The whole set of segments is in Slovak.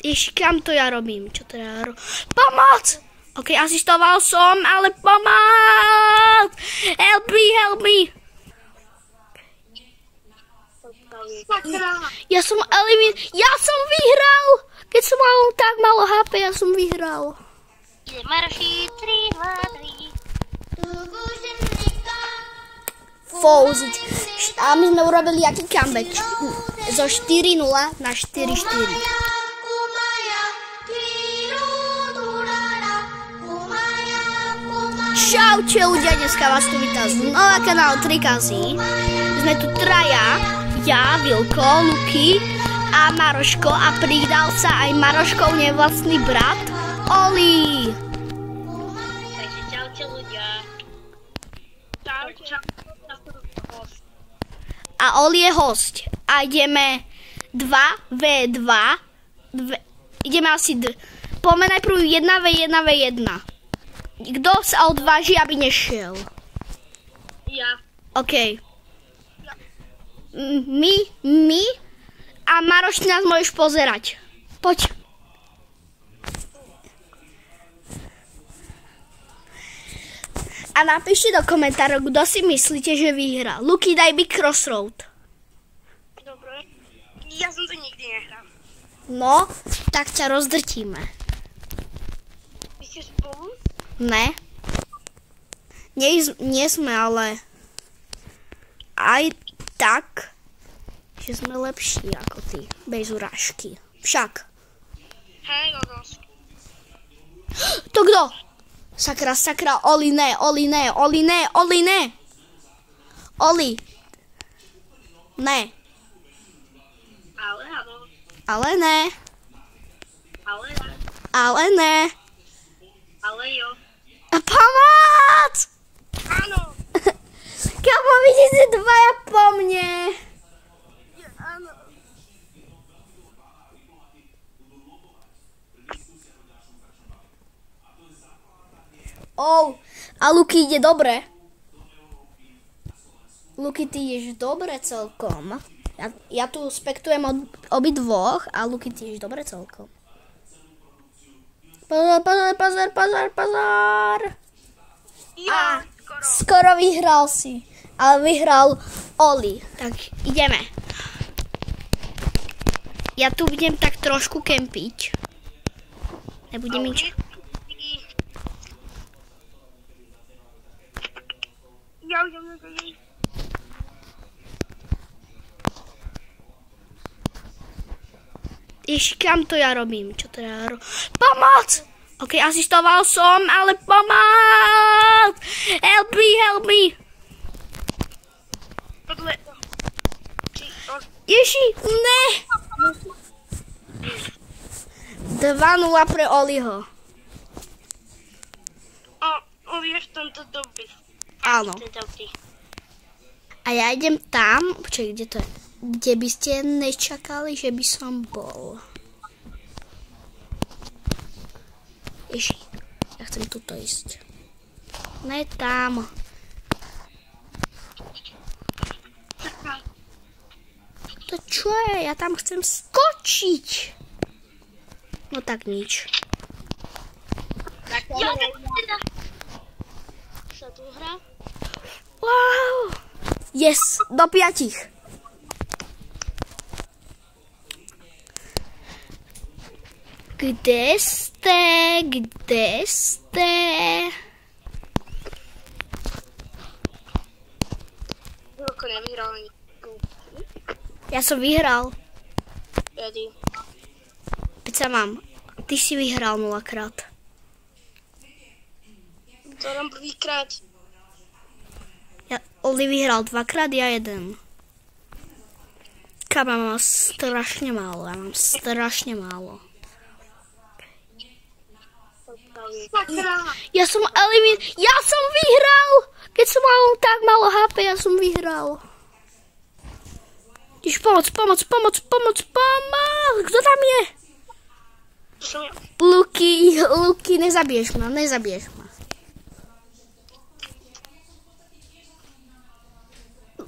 Ježi, kam to ja robím? Čo to ja robím? Pomoc! Ok, asistoval som, ale pomoc! Help me, help me! Ja som vyhral! Keď som mal tak malo HP, ja som vyhral. Marši 3, 2, 3. Fouzič. A my sme urobili aký comeback? Zo 4-0 na 4-4. Čaute ľudia, dneska vás tu vítam znova kanál Trikazy. Sme tu traja, ja, Vilko, Luky a Maroško a pridal sa aj Maroškov nevlastný brat Oli. Takže čaute ľudia. Čaute. A Oli je host. A ideme 2v2. Ideme asi... Poďme najprv 1v1v1. Kto sa odváži, aby nešiel? Ja. OK. My a Maroš, nás môžeš pozerať. Poď. A napíšte do komentárov, kto si myslíte, že vyhrá. Luky, daj by Crossroad. Dobre. Ja som to nikdy nehral. No, tak ťa rozdrtíme. Vy ste spolu? Ne. Nie sme, ale aj tak, že sme lepší ako ty. Bez urážky. Však. Hej, Logos. To kto? Sakra, Oli ne. Oli. Ne. Ale áno. Ale ne. Ale ne. Ale jo. Pomoc! Áno. Kamo, vidíte dvaja po mne. Áno. A Luky ide dobre. Luky, ty ideš dobre celkom. Ja tu spektujem obidvoch a Luky, ty ideš dobre celkom. Pozor. Ja, Skoro vyhral si. Ale vyhral Oli. Tak ideme. Ja tu budem tak trošku kempiť. Nebudem nič. Ježi, kam to ja robím? Čo to ja robím? Pomoc! Ok, asistoval som, ale pomoc! Help me! Ježi, ne! 2-0 pre Oliho. Oli je v tomto dobrý. Áno. A ja idem tam, počkaj, kde to je? Kde by ste nečakali, že by som bol. Ježi, ja chcem tuto ísť. Ne tam. To čo je? Ja tam chcem skočiť. No tak nič. Ja teda. Sa tu hrá? Wow. Yes, do 5. Kde ste? Vilko nevyhral ani. Ja som vyhral. Jedy. Teď sa mám. Ty si vyhral 0-krát. To nám prvýkrát. Oli vyhral 2-krát, ja 1. Kam mám strašne málo. Ja som vyhral! Keď som mal tak málo HP, ja som vyhral. Pomoc! Kto tam je? Luky, nezabiješ ma.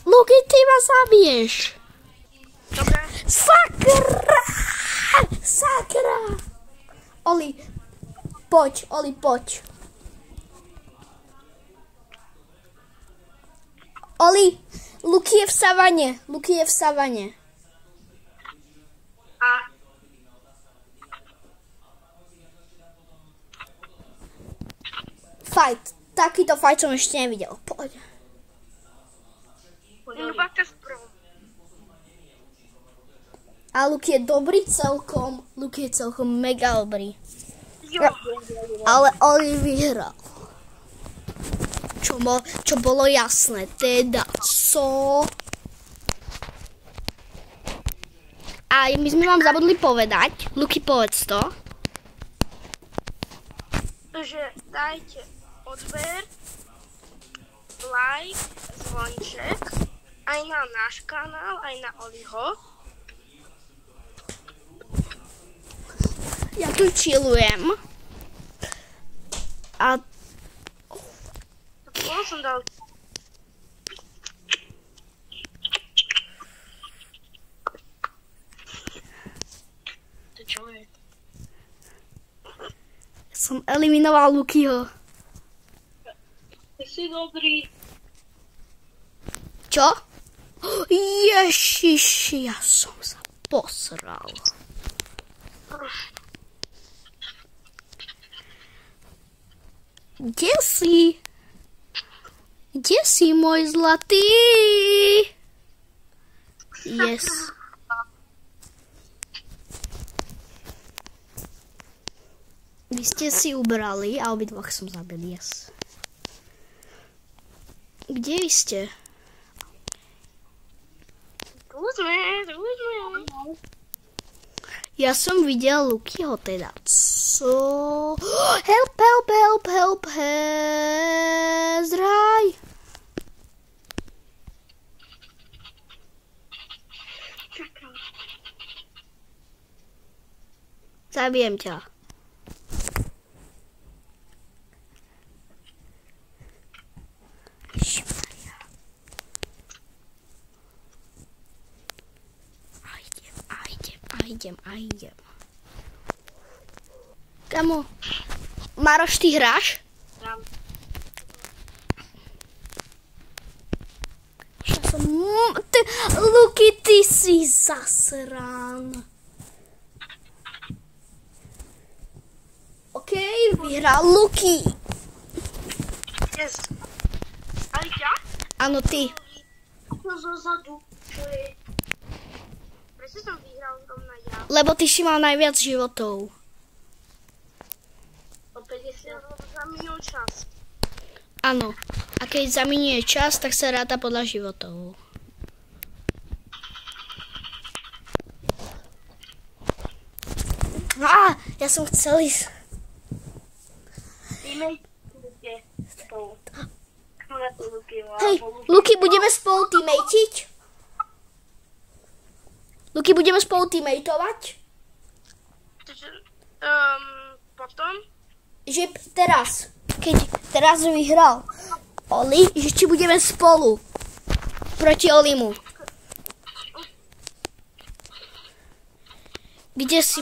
Luky, ty ma zabiješ. Dobre. Sakra! Oli, poď, Oli, poď. Oli, Luky je v savane. A Fight. Takýto fight som ešte nevidel. Poď. Lubaka s prvom. A Luky je dobrý celkom. Luky je celkom mega dobrý. Jo. Ale Oli vyhral. Čo bolo jasné. Teda A my sme vám zabudli povedať. Luky, povedz to. Že dajte odber, like, zvonček, aj na náš kanál, aj na Oliho. Ja tu chillujem. A Bolo som dal. To čo je? som eliminoval Lukyho. Ty si dobrý. Čo? Ježiši, ja som sa posral. Kde si? Kde si, môj zlatý? Yes. Vy ste si ubrali a obidvoch som zabil, yes. Kde vy ste? Tu sme. Ja som videl Lukyho teda. Co? Help, zraj. Zabijem ťa. A idem. Kamo, Maroš, ty hráš? Ja som... Luky, ty si zasran. OK, vyhral Luky. Yes. Ale ja? Áno, ty. To zozadu, čo je... Prečo som vyhral zrovna ja? Lebo ty si mal najviac životov. O 50 za minul čas. Áno. A keď zaminie čas, tak sa ráta podľa životov. Ja som chcel ísť. Hej, Luky, budeme spolu teammateiť? Luky, budeme spolu teammateovať? Potom? Že teraz, keď teraz vyhral Oli, že či budeme spolu proti Olimu. Kde si...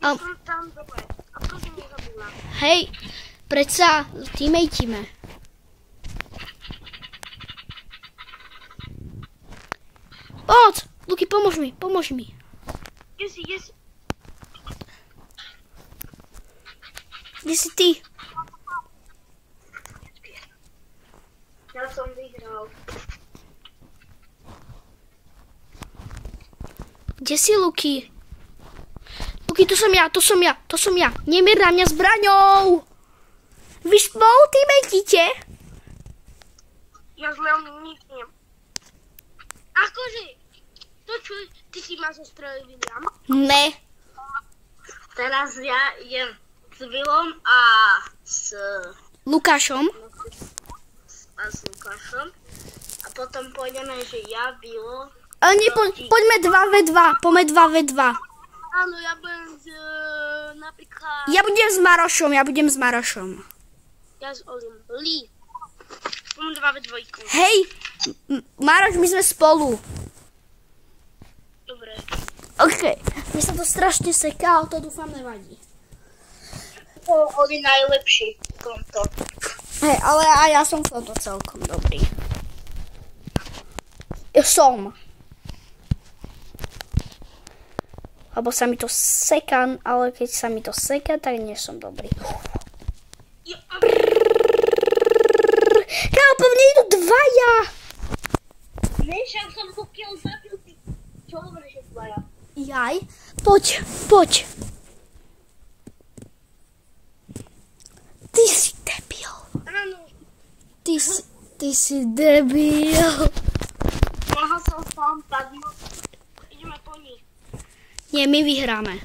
Ja som tam dole. A to si nezabila. Hej, predsa teammateíme. Poď, Luky, pomôž mi. Yes. Kde si ty? Ja som vyhral. Kde si, Luky? Luky, to som ja. Nemier na mňa zbraňou. Vy spolu teammateíte? Ja s Leonom niknem. Akože, to čo, ty si ma zostrelil, William? Ne. Teraz ja idem s Willom a s Lukášom? Lukášom. A potom pôjdeme, že ja, Willo. Ale nie, poďme 2v2. Poďme 2v2. Áno, ja budem napríklad... Ja budem s Marošom. Ja s Olim. Lee. Poďme 2v2. Hej, Maroš, my sme spolu. Dobre. OK. Mi sa to strašne seká, ale to dúfam nevadí. Oli najlepší v tomto. Hej, ale aj ja som v tomto celkom dobrý. Som. Lebo sa mi to seká, ale keď sa mi to seká, tak nie som dobrý. Kámo, po mne idú dvaja. Však som pokiaľ zabil ty. Čo hovoríš, že dvaja? Jaj, poď. Ty si debil. Áno. Ty si debil. Mohol som sám padnúť. Ideme po nich. Nie, my vyhráme.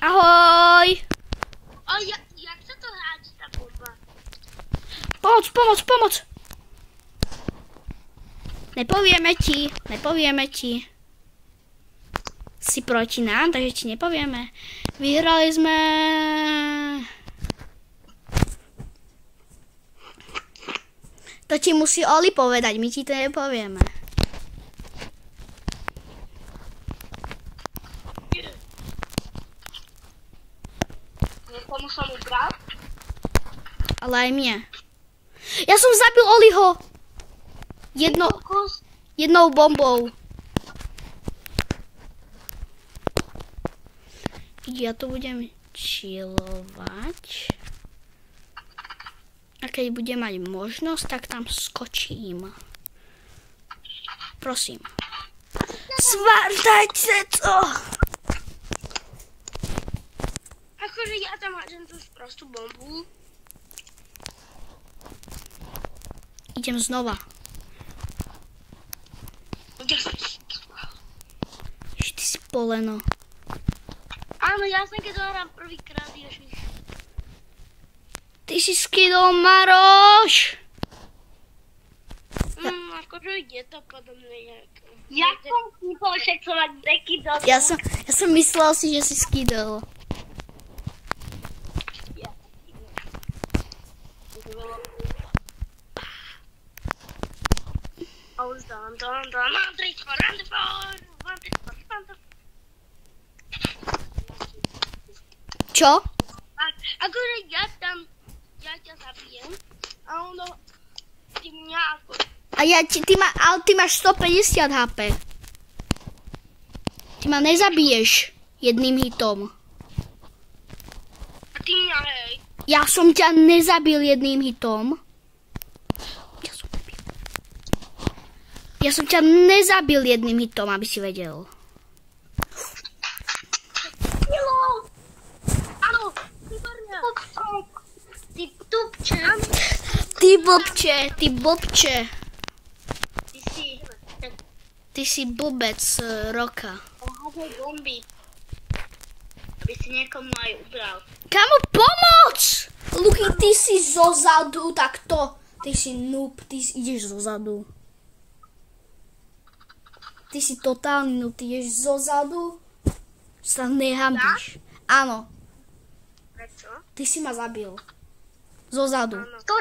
Ahoj. Jak sa to hádí, tá bomba? Pomoc. Nepovieme ti. Si proti nám, takže ti nepovieme. Vyhrali sme. To ti musí Oli povedať, my ti to nepovieme. Niekomu som ubral? Ale aj mne. Ja som zabil Oliho. Jednou bombou. Ja to budem chillovať. A keď budem mať možnosť, tak tam skočím. Prosím. Zvártajte to! Akože ja tam hádžem tú sprostú bombu. Idem znova. Ty si poleno. Áno, ja som keď zahrám prvýkrát, ježiš. Ty si skydol, Maroš! Akože je to podobné nejaké. Ja som skydol, však som mať nekydol. Ja som myslel si, že si skydol. Čo? Akože ja ťa zabijem a ono ty mňa ako... Ale ty máš 150 HP. Ty ma nezabiješ jedným hitom. A ty mňa, hej. Ja som ťa nezabil jedným hitom. Ja som ťa nezabil jedným hitom, aby si vedel. Áno, výborne. Ty tupče. Ty blbče. Ty si blbec roka. Hádzaj bomby. Aby si niekomu aj ubral. Kamo, pomoc! Luky, ty si zozadu, tak to. Ty si noob, ty ideš zozadu. Ty si totálny noob, ty ideš zozadu. Sa nehambíš. Áno. Prečo? Ty si ma zabil. Zozadu. Áno. To...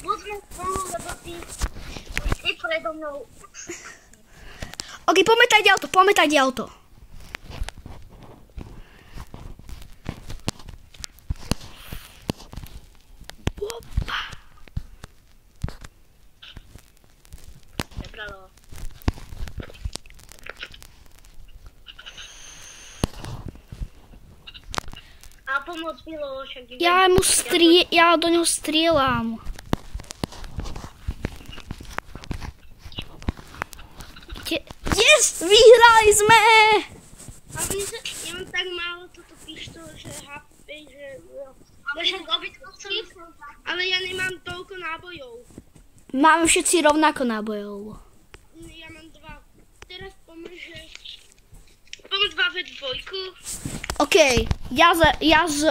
Poďme spolu, lebo ty si predo mnou. Ok, poďme tady auto. Opa. Nebralo. A pomoc bylo, však Ja do ňoho strieľam. Yes, vyhrali sme! A ja mám tak málo toto pištol, že HP, že... Ale ja nemám toľko nábojov. Máme všetci rovnako nábojov. Ja mám 2. Teraz pomôž 2 ve dvojku. OK, ja s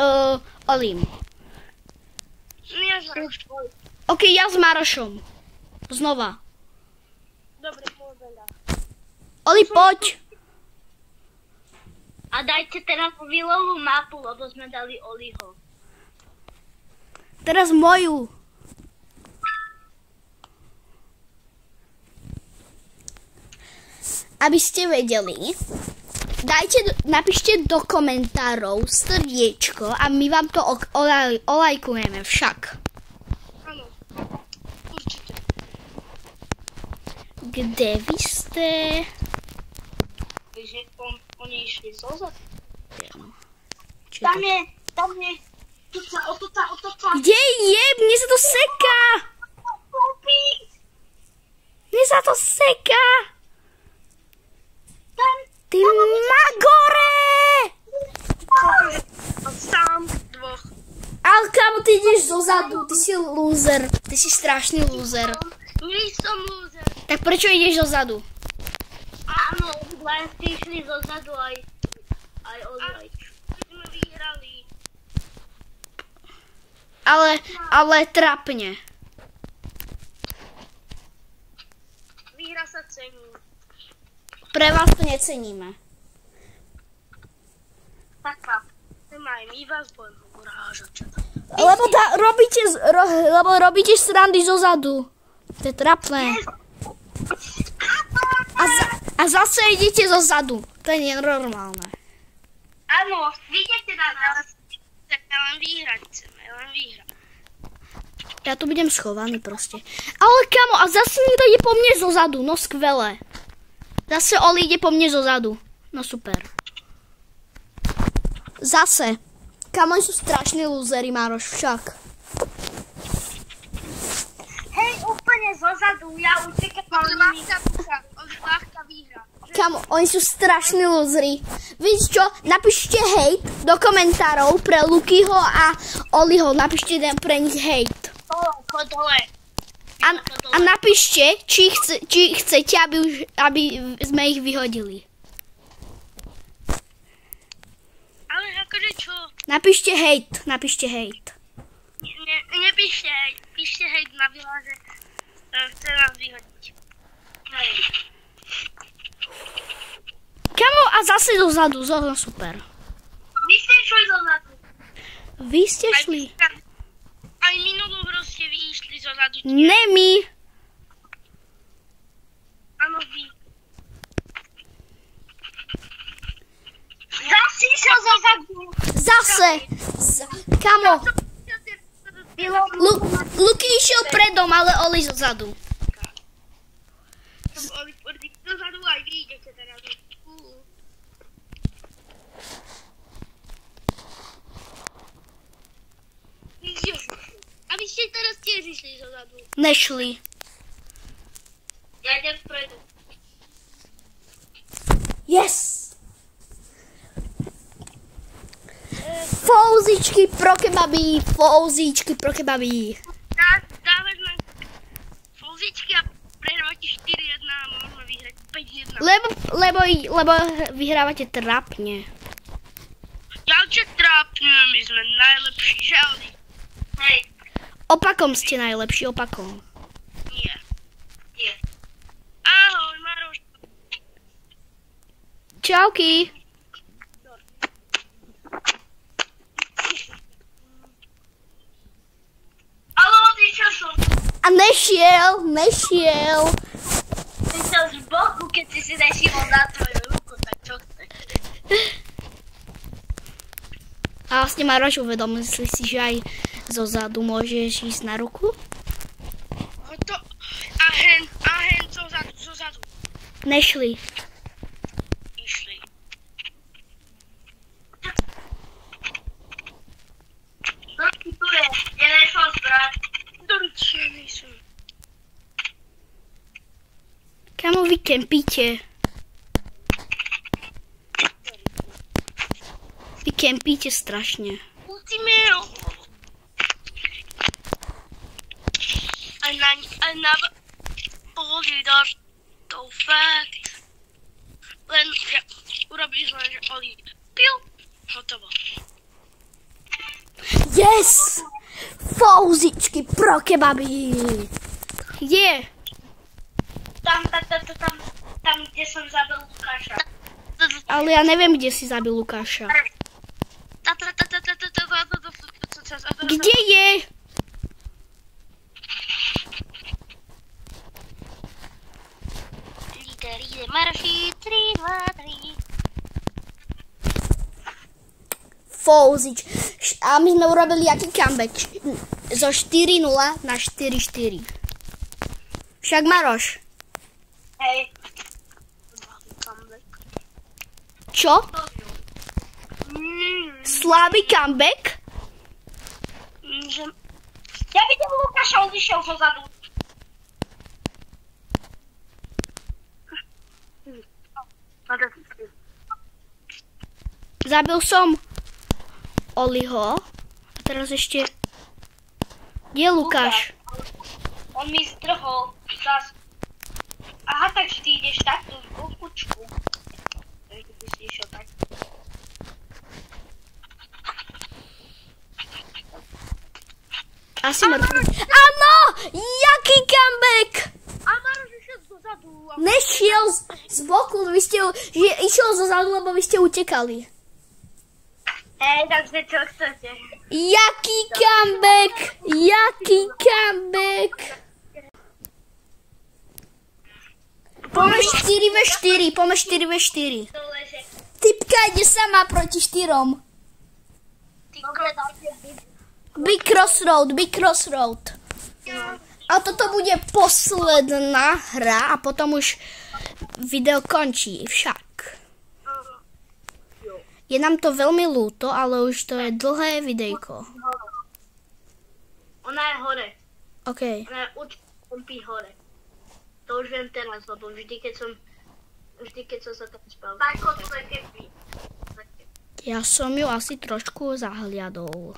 Olim. Ja s Marošom. OK, ja s Marošom. Znova. Dobre, poďme. Oli, poď. A dajte teraz Willovú mapu, lebo sme dali Oliho. Teraz moju. aby ste vedeli, napíšte do komentárov srdiečko a my vám to olajkujeme však. Áno, určite. Kde vy ste? Takže oni išli zozadu. Tam je. Otoča. Kde je? Mne sa to seká. Mne sa to seká. Ty magore! Sám dvoch. Ale kámo, ty ideš zozadu, ty si lúzer. Ty si strašný lúzer. Nie som lúzer. Tak prečo ideš zozadu? Áno, len ste išli zozadu aj ozaj. Sme vyhrali. Ale trapne. Výhra sa cení. Pre vás to neceníme. Taká. Aj my vás budeme urážať. Lebo robíte srandy zozadu. To je trapné. A zase idete zozadu. To je nenormálne. Áno, vidíte nás. Ja len vyhrať chceme, Ja tu budem schovaný proste. Ale kamo, a zase niekto ide po mne zozadu. No skvelé. Zase Oli ide po mne zozadu. No super. Zase. Kamo, sú strašní lúzeri, Mároš, však. Hej, úplne zozadu, ja utekám. Ľahká výhra. Kamo, oni sú strašní lúzeri. Víš čo? Napíšte hejt do komentárov pre Lukyho a Oliho. Napíšte pre nich hejt. Dole. A napíšte, či chcete, aby sme ich vyhodili. Ale akože čo? Napíšte hejt. Nepíšte hejt. Píšte hejt na Vila, že chce nás vyhodiť. Kamo, a zase dozadu, super. Vy ste šli dozadu. Vy ste šli? Aj minulú hru ste vy išli dozadu. Ne my. Áno, vy. Zase išiel dozadu. Zase. Kamo. Luky išiel predom, ale Oli zozadu. Oli dozadu aj vy idete teraz. A vy ste teraz tiež išli zozadu. Nešli. Ja idem vpredu. Yes! Fouzičky pro kebaby. Dávaš len fouzičky a prehrávate 4-1 a môžeme vyhrať 5-1. Lebo vyhrávate trapne. Ďalšie trápne, my sme najlepší, že Oli? Hej. Opakom ste najlepší, opakom. Nie. Ahoj, Maroš. Čauky. Ale odišiel som. A nešiel. Myslel z boku, keď si nešimol na tvoju ruku, tak čo chceš? A vlastne Maroš, uvedomil si, že aj zozadu môžeš ísť na ruku? A hen, zozadu. Nešli. Išli. No, tu je, ja nešol zbrať. Dorčený som. Kamo vy kempíte? Vy kempíte strašne. Musíme I never believed to fact. Len urobíš len, že Oli pil, hotovo. Yes! Fouzičky pro kebaby. Kde? Tam, kde som zabil Lukáša. Ale ja neviem, kde si zabil Lukáša. Kde je? Líder, Marošík. Fouzič. A my sme urobili aký comeback? Zo 4-0 na 4-4. Však Maroš. Hej. Čo? Slabý comeback? Ja vidím Lukáša, on vyšiel zo zadu. Zabil som Oliho. A teraz ešte... Kde je Lukáš? On mi zdrhol zas. Aha, tak ty ideš takto v bokučku. Takže by si išiel tak. Asi mŕtvy. Áno! Jaký comeback! A Maroš išiel zozadu. Nešiel z boku, vy ste... Išiel zozadu, lebo vy ste utekali. Takže čo chcete? Jaký comeback! Jaký comeback! Poďme 4v4, poďme 4v4. Typka ide sama proti 4. Big Crossroad. A toto bude posledná hra a potom už video končí však. Je nám to veľmi ľúto, ale už to je dlhé videjko. Ona je hore. OK. Ona je určite hore. To už viem teraz, lebo vždy keď som sa tam spal. Tak keby. Ja som ju asi trošku zahliadol.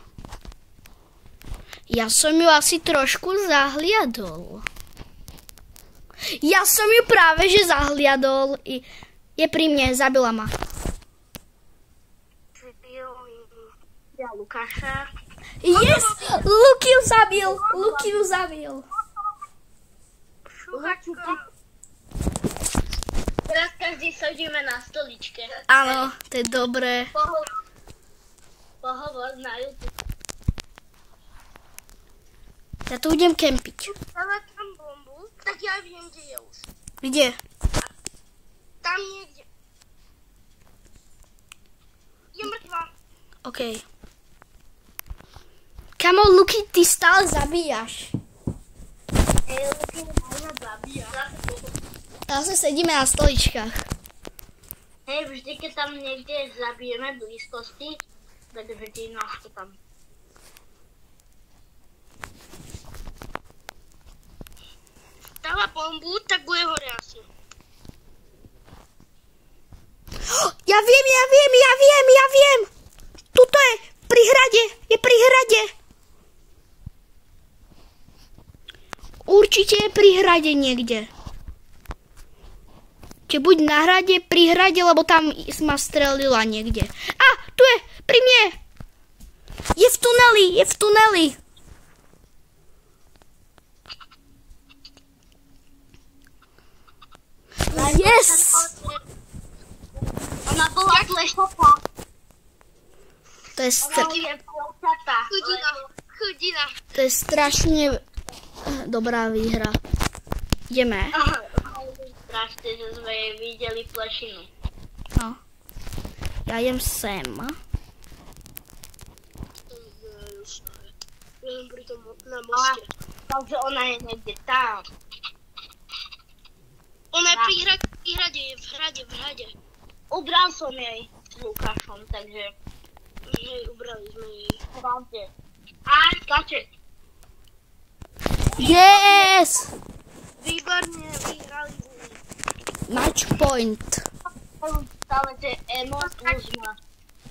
Ja som ju práve že zahliadol. Je pri mne, zabila ma. Ja Lukáša. Yes! Luky ju zabil. Teraz každý sedíme na stoličke. Áno, to je dobré. Pohovor na YouTube. Ja tu idem kempiť. Dáva tam bombu, tak ja viem, kde je už. Kde? Tam niekde. Je mŕtva. OK. Kamo, Luky, ty stále zabíjaš. Luky ma zabíja. Zase sedíme na stoličkách. Hej, vždy, keď tam niekde zabijeme v blízkosti, tak vždy nás to tam. Dáva bombu, tak bude hore asi. Ja viem. Tuto je, pri hrade. Určite je pri hrade niekde. Čiže buď na hrade, pri hrade, lebo tam ma strelila niekde. A, tu je, pri mne. Je v tuneli. Yes! Ona bola plešatá. To je Chudina. To je strašne dobrá výhra. Ideme. Strašne, že sme jej videli plešinu. No. Ja idem sem. Na moste. Takže ona je niekde tam. Ona je pri hrade, je v hrade. Ubral som jej s Lukášom, takže... Ubrali sme jej. A skače. Yes! Výborne, vyhrali sme. Match point. Stále tie emo plus ma.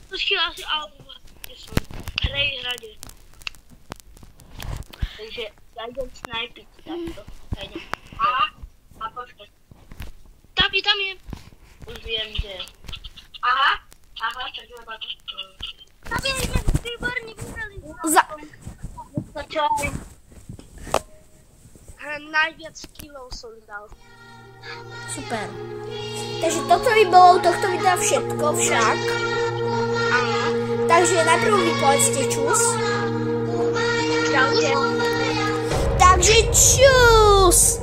Počkej asi, alebo kde som. Hrade. Takže ja idem snajpiť takto. A počkej. Tam je. Už viem, kde je. Aha, tak je to. Tam je, výborne, vyhrali. Najviac kilov som dal. Super. Takže toto by bolo u tohto videa všetko však. Takže najprv vy povedzte čus. Takže čus!